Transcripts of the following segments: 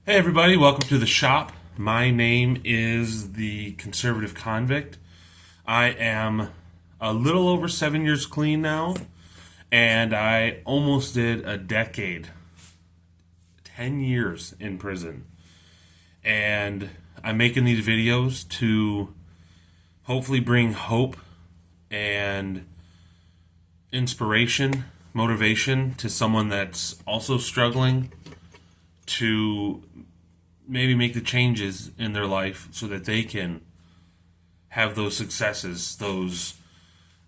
Hey everybody, welcome to the shop. My name is the conservative convict. I am a little over 7 years clean now, and I almost did a decade, 10 years in prison. And I'm making these videos to hopefully bring hope and inspiration, motivation to someone that's also struggling to maybe make the changes in their life so that they can have those successes, those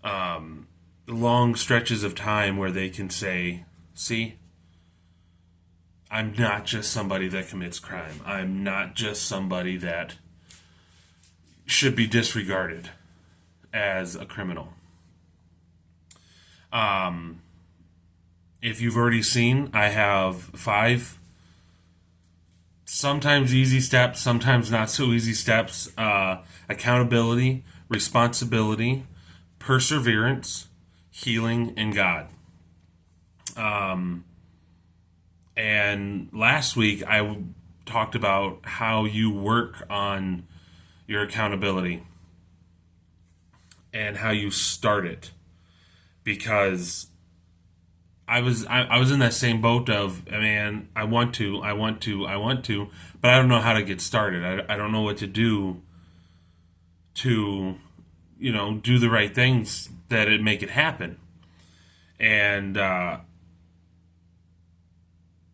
long stretches of time where they can say, see, I'm not just somebody that commits crime. I'm not just somebody that should be disregarded as a criminal. If you've already seen, I have 5 sometimes easy steps, sometimes not so easy steps: accountability, responsibility, perseverance, healing, and God. And last week I talked about how you work on your accountability and how you start it, because I was in that same boat of, man, I want to, but I don't know how to get started. I don't know what to do to, do the right things that it make it happen. And the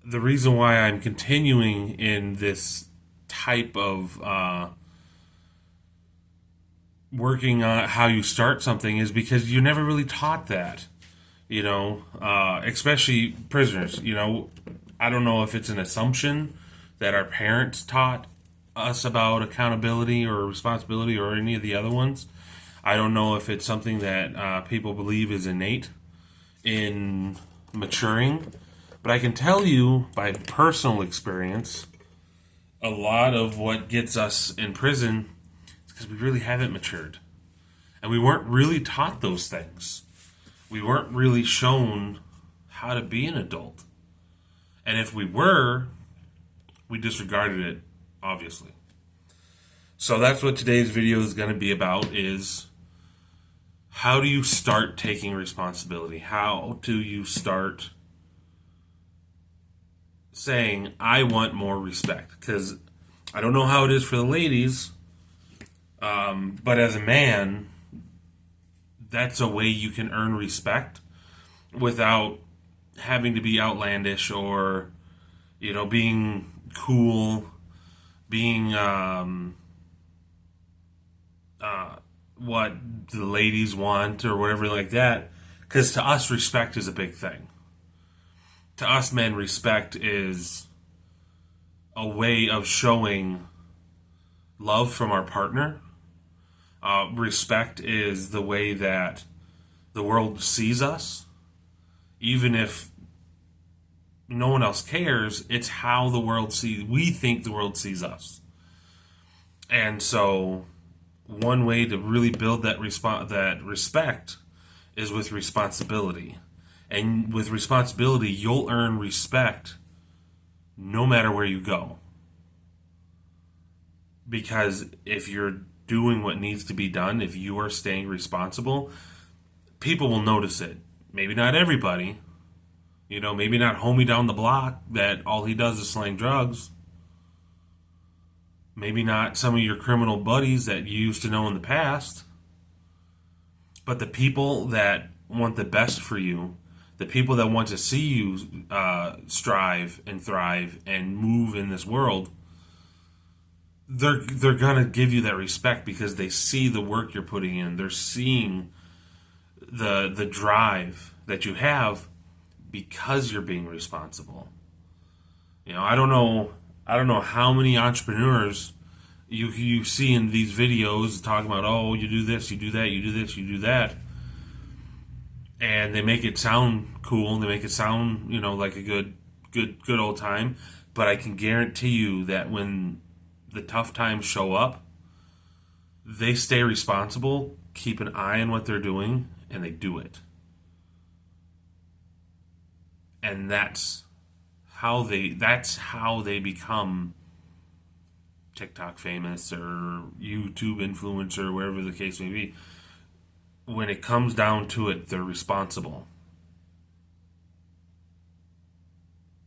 reason why I'm continuing in this type of working on how you start something is because you're never really taught that. Especially prisoners. I don't know if it's an assumption that our parents taught us about accountability or responsibility or any of the other ones. I don't know if it's something that people believe is innate in maturing. But I can tell you by personal experience, a lot of what gets us in prison is because we really haven't matured. And we weren't really taught those things. We weren't really shown how to be an adult. And if we were, we disregarded it, obviously. So that's what today's video is going to be about: is how do you start taking responsibility? How do you start saying, I want more respect? Because I don't know how it is for the ladies, but as a man, that's a way you can earn respect without having to be outlandish or, being cool, being what the ladies want or whatever like that. Because to us, respect is a big thing. To us men, respect is a way of showing love from our partner. Respect is the way that the world sees us. Even if no one else cares, it's how the world sees. We think the world sees us. And so one way to really build that respect is with responsibility. And with responsibility, you'll earn respect no matter where you go. Because if you're doing what needs to be done, if you are staying responsible, people will notice it. Maybe not everybody. Maybe not homie down the block that all he does is slang drugs. Maybe not some of your criminal buddies that you used to know in the past. But the people that want the best for you, the people that want to see you strive and thrive and move in this world, they're gonna give you that respect because they see the work you're putting in. They're seeing the drive that you have because you're being responsible. I don't know how many entrepreneurs you see in these videos talking about, oh, you do this, you do that, you do this, you do that, and they make it sound cool. They make it sound like a good old time. But I can guarantee you that when the tough times show up, they stay responsible, keep an eye on what they're doing, and they do it. And that's that's how they become TikTok famous or YouTube influencer, wherever the case may be. When it comes down to it, they're responsible.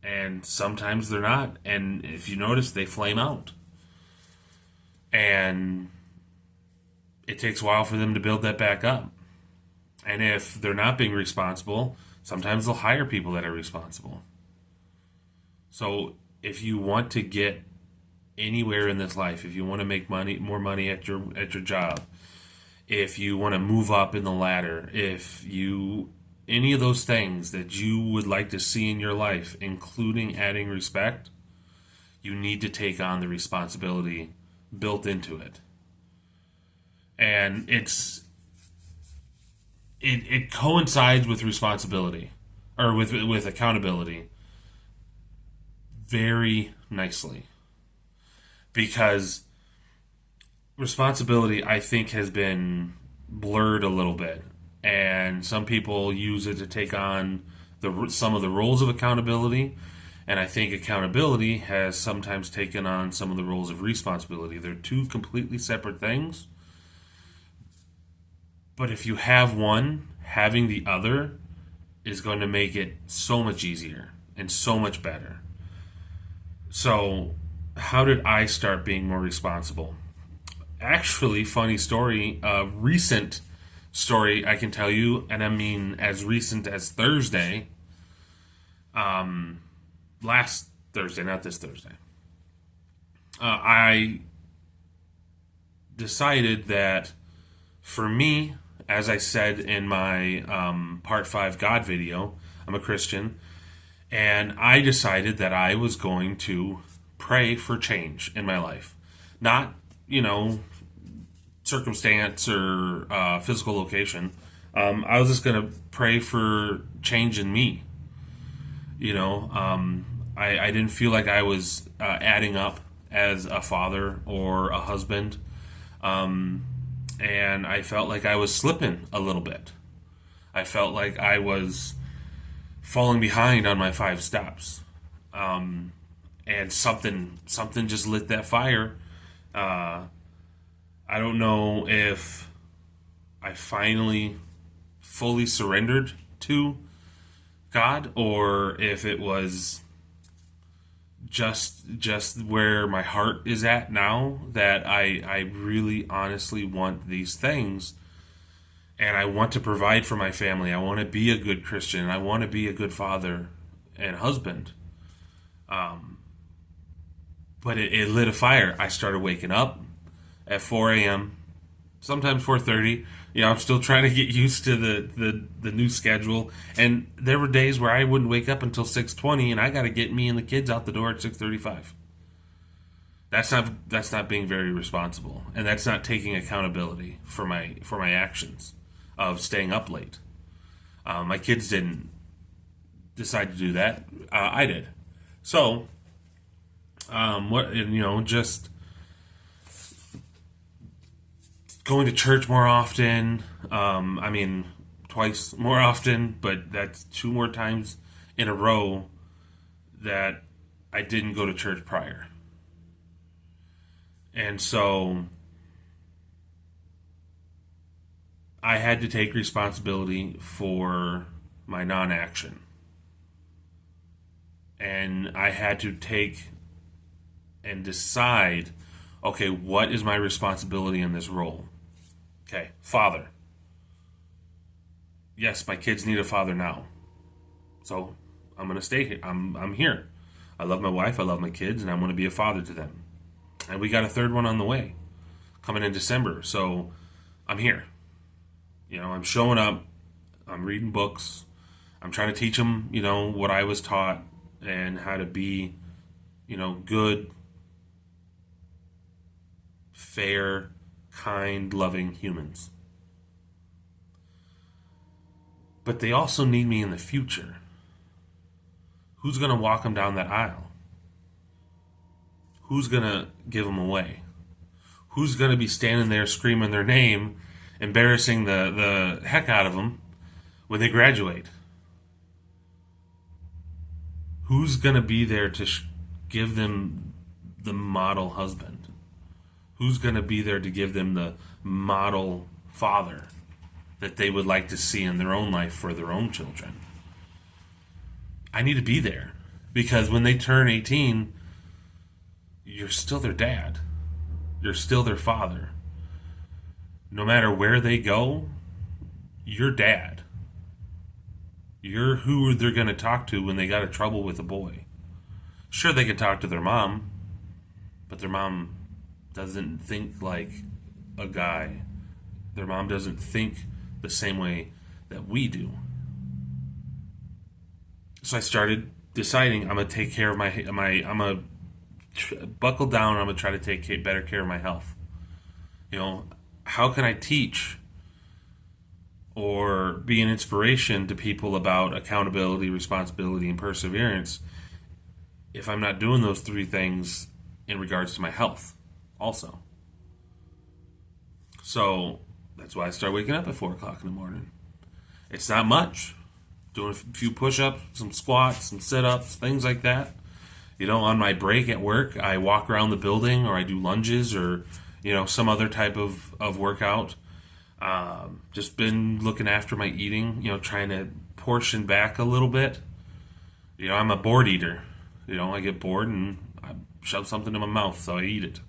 And sometimes they're not. And if you notice, they flame out. And it takes a while for them to build that back up. And if they're not being responsible, sometimes they'll hire people that are responsible. So if you want to get anywhere in this life, if you want to make more money at your job, if you want to move up in the ladder, if you any of those things that you would like to see in your life, including adding respect, you need to take on the responsibility built into it. And it coincides with responsibility or with accountability very nicely, because responsibility, I think, has been blurred a little bit, and some people use it to take on some of the roles of accountability, and I think accountability has sometimes taken on some of the roles of responsibility. They're two completely separate things, but if you have one, having the other is going to make it so much easier and so much better. So, how did I start being more responsible? Actually, funny story, recent story I can tell you, and I mean as recent as Thursday, last Thursday, not this Thursday. I decided that for me, as I said in my Part 5 God video, I'm a Christian, and I decided that I was going to pray for change in my life. Not, circumstance or physical location. I was just going to pray for change in me. I didn't feel like I was adding up as a father or a husband. And I felt like I was slipping a little bit. I felt like I was falling behind on my 5 steps. And something just lit that fire. I don't know if I finally fully surrendered to God, or if it was just where my heart is at now, that I really honestly want these things, and I want to provide for my family. I want to be a good Christian. I want to be a good father and husband. But it lit a fire. I started waking up at 4 a.m., sometimes 4:30. I'm still trying to get used to the new schedule. And there were days where I wouldn't wake up until 6:20, and I got to get me and the kids out the door at 6:35. That's not being very responsible, and that's not taking accountability for my actions of staying up late. My kids didn't decide to do that. I did. So, just going to church more often. Twice more often, but that's 2 more times in a row that I didn't go to church prior. And so I had to take responsibility for my non-action. And I had to take and decide, okay, what is my responsibility in this role? Okay, father. Yes, my kids need a father now. So I'm going to stay here. I'm here. I love my wife, I love my kids, and I want to be a father to them. And we got a 3rd one on the way, coming in December. So I'm here. I'm showing up. I'm reading books. I'm trying to teach them, what I was taught and how to be, good, fair, kind, loving humans. But they also need me in the future. Who's going to walk them down that aisle? Who's going to give them away? Who's going to be standing there screaming their name, embarrassing the heck out of them when they graduate? Who's going to be there to give them the model husband? Who's going to be there to give them the model father that they would like to see in their own life for their own children? I need to be there, because when they turn 18, you're still their dad. You're still their father. No matter where they go, you're dad. You're who they're going to talk to when they got in trouble with a boy. Sure, they can talk to their mom, but their mom doesn't think like a guy. Their mom doesn't think the same way that we do. So I started deciding I'm going to take care of I'm going to buckle down. I'm going to try to take better care of my health. You know, how can I teach or be an inspiration to people about accountability, responsibility, and perseverance if I'm not doing those three things in regards to my health also? So that's why I start waking up at 4 o'clock in the morning. It's not much. Doing a few push-ups, some squats, some sit-ups, things like that. You know, on my break at work, I walk around the building, or I do lunges, or, you know, some other type of workout. Just been looking after my eating, you know, trying to portion back a little bit. You know, I'm a bored eater. You know, I get bored and I shove something in my mouth, so I eat it.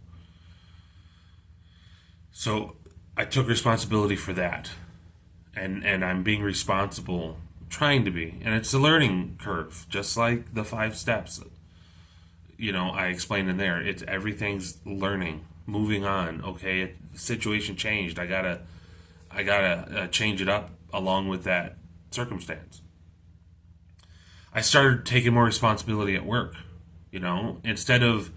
So I took responsibility for that. And I'm being responsible, trying to be. And it's a learning curve, just like the 5 steps. You know, I explained in there. It's everything's learning, moving on. Okay, the situation changed. I gotta change it up along with that circumstance. I started taking more responsibility at work. You know, instead of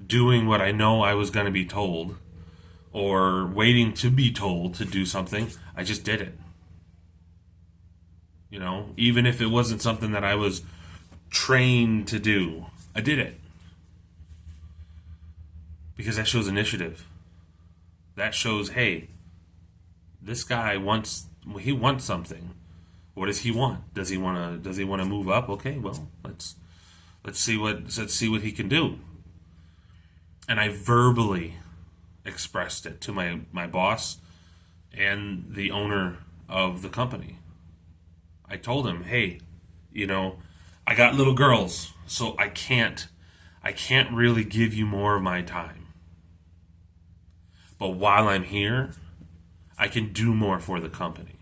doing what I know I was going to be told, or waiting to be told to do something, I just did it. You know, even if it wasn't something that I was trained to do, I did it. Because that shows initiative. That shows, hey, this guy wants something. What does he want? Does he want to move up? Okay, well, let's see what he can do. And I verbally expressed it to my boss and the owner of the company. I told him, hey, you know, I got little girls, so I can't really give you more of my time. But while I'm here, I can do more for the company.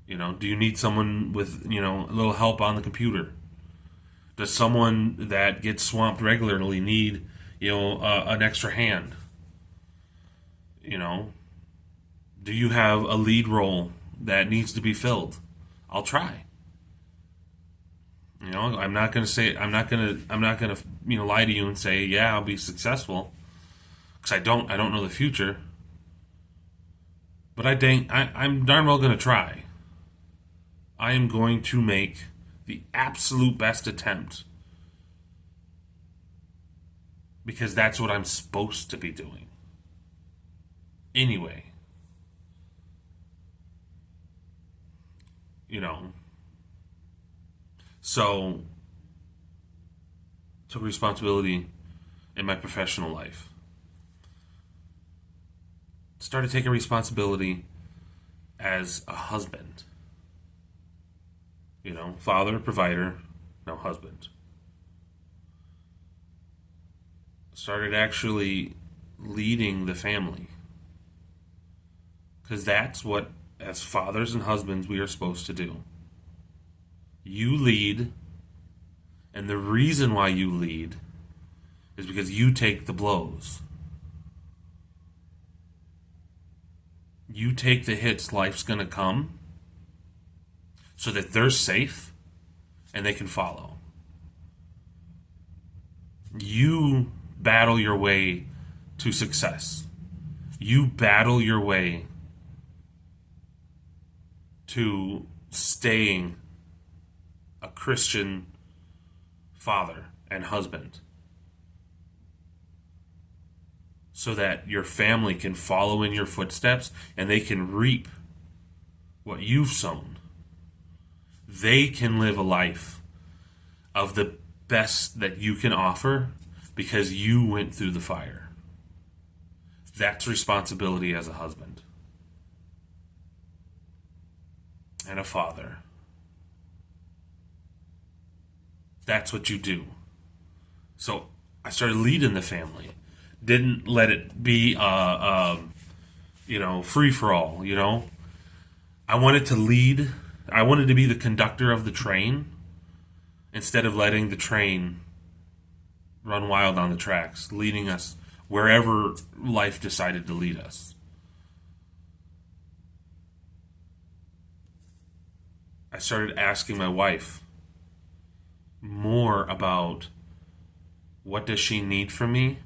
You know, do you need someone with, you know, a little help on the computer? Does someone that gets swamped regularly need, you know, an extra hand? You know, do you have a lead role that needs to be filled? I'll try. You know, I'm not gonna, you know, lie to you and say, yeah, I'll be successful, because I don't know the future. But I'm darn well gonna try. I am going to make the absolute best attempt, because that's what I'm supposed to be doing. Anyway, you know, so took responsibility in my professional life. Started taking responsibility as a husband. You know, father, provider, now husband. Started actually leading the family. Because that's what, as fathers and husbands, we are supposed to do. You lead, and the reason why you lead is because you take the blows. You take the hits life's going to come, so that they're safe and they can follow. You battle your way to success. You battle your way to staying a Christian father and husband, so that your family can follow in your footsteps and they can reap what you've sown. They can live a life of the best that you can offer because you went through the fire. That's responsibility as a husband and a father. That's what you do. So I started leading the family. Didn't let it be, free for all. I wanted to lead. I wanted to be the conductor of the train instead of letting the train run wild on the tracks, leading us wherever life decided to lead us. I started asking my wife more about what does she need from me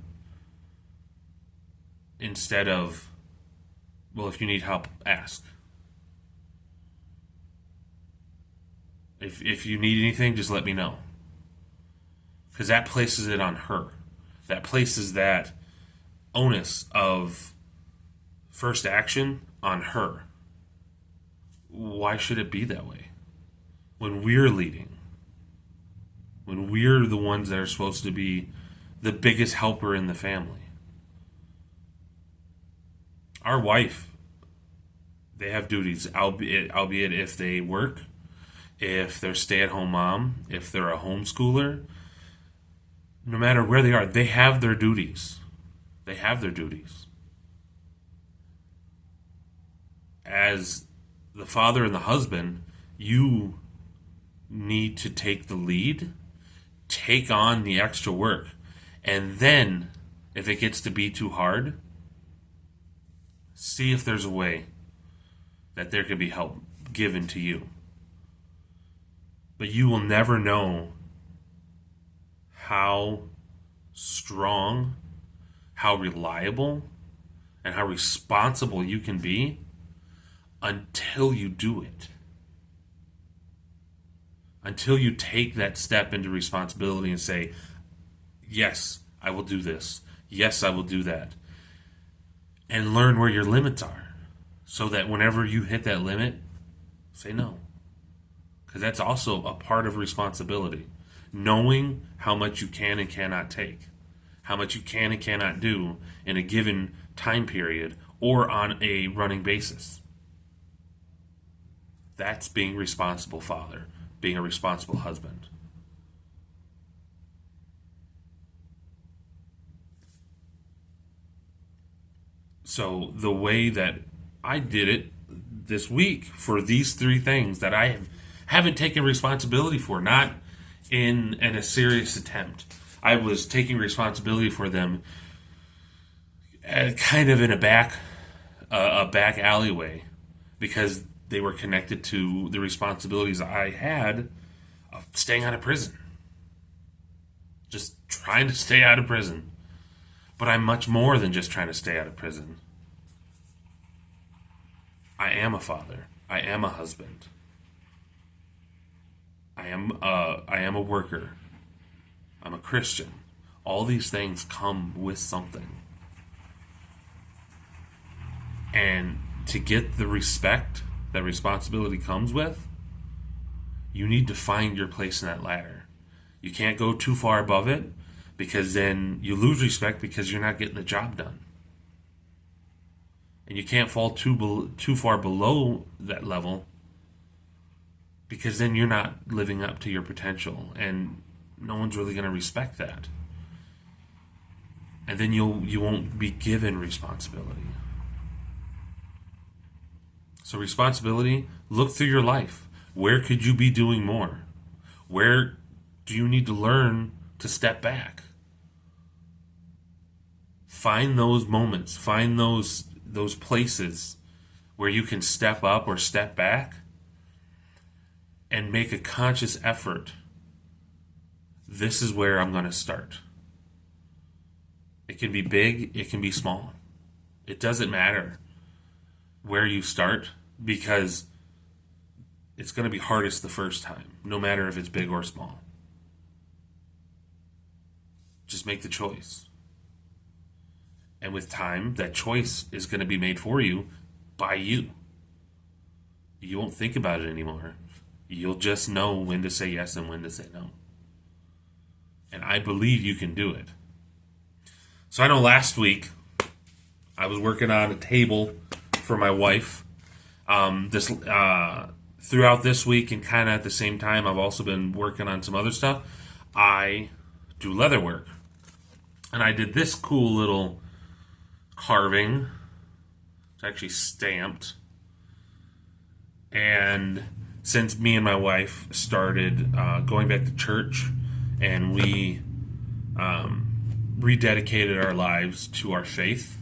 instead of, well, if you need help, ask. If you need anything, just let me know. Because that places it on her. That places that onus of first action on her. Why should it be that way? When we're leading, when we're the ones that are supposed to be the biggest helper in the family. Our wife, they have duties, albeit if they work, if they're stay-at-home mom, if they're a homeschooler, no matter where they are, they have their duties. They have their duties. As the father and the husband, you need to take the lead, take on the extra work, and then, if it gets to be too hard, see if there's a way that there could be help given to you. But you will never know how strong, how reliable, and how responsible you can be until you do it. Until you take that step into responsibility and say, yes, I will do this. Yes, I will do that. And learn where your limits are. So that whenever you hit that limit, say no. Because that's also a part of responsibility. Knowing how much you can and cannot take. How much you can and cannot do in a given time period or on a running basis. That's being a responsible father. Being a responsible husband. So the way that I did it this week for these three things that I haven't taken responsibility for, not in a serious attempt. I was taking responsibility for them kind of in a back alleyway because they were connected to the responsibilities I had of staying out of prison. Just trying to stay out of prison. But I'm much more than just trying to stay out of prison. I am a father. I am a husband. I am a worker. I'm a Christian. All these things come with something. And to get the respect that responsibility comes with, you need to find your place in that ladder. You can't go too far above it because then you lose respect because you're not getting the job done. And you can't fall too far below that level because then you're not living up to your potential and no one's really going to respect that. And then you won't be given responsibility. So responsibility, look through your life. Where could you be doing more? Where do you need to learn to step back? Find those moments, find those places where you can step up or step back and make a conscious effort. This is where I'm going to start. It can be big, it can be small. It doesn't matter where you start because it's going to be hardest the first time, no matter if it's big or small. Just make the choice. And with time, that choice is going to be made for you by you. You won't think about it anymore. You'll just know when to say yes and when to say no. And I believe you can do it. So I know last week I was working on a table for my wife. This throughout this week and kind of at the same time, I've also been working on some other stuff. I do leather work, and I did this cool little carving. It's actually stamped, and since me and my wife started going back to church, and we rededicated our lives to our faith,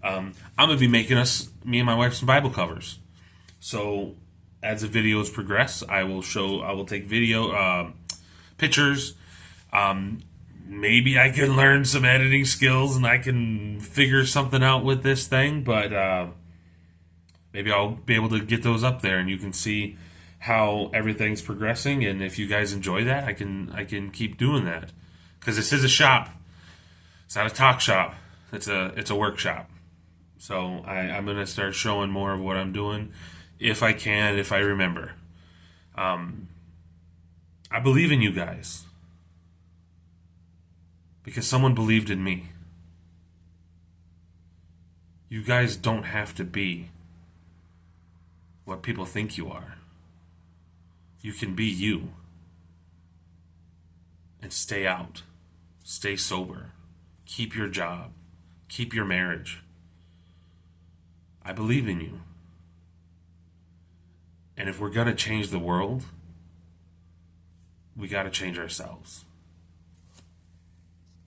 I'm gonna be making me and my wife, some Bible covers. So as the videos progress, I will take pictures. Maybe I can learn some editing skills and I can figure something out with this thing, but maybe I'll be able to get those up there and you can see how everything's progressing. And if you guys enjoy that, I can keep doing that, because this is a shop. It's not a talk shop. It's a workshop. So I'm gonna start showing more of what I'm doing, if I can, if I remember. I believe in you guys because someone believed in me. You guys don't have to be what people think you are. You can be you and stay out, stay sober, keep your job, keep your marriage. I believe in you. And if we're going to change the world, we got to change ourselves.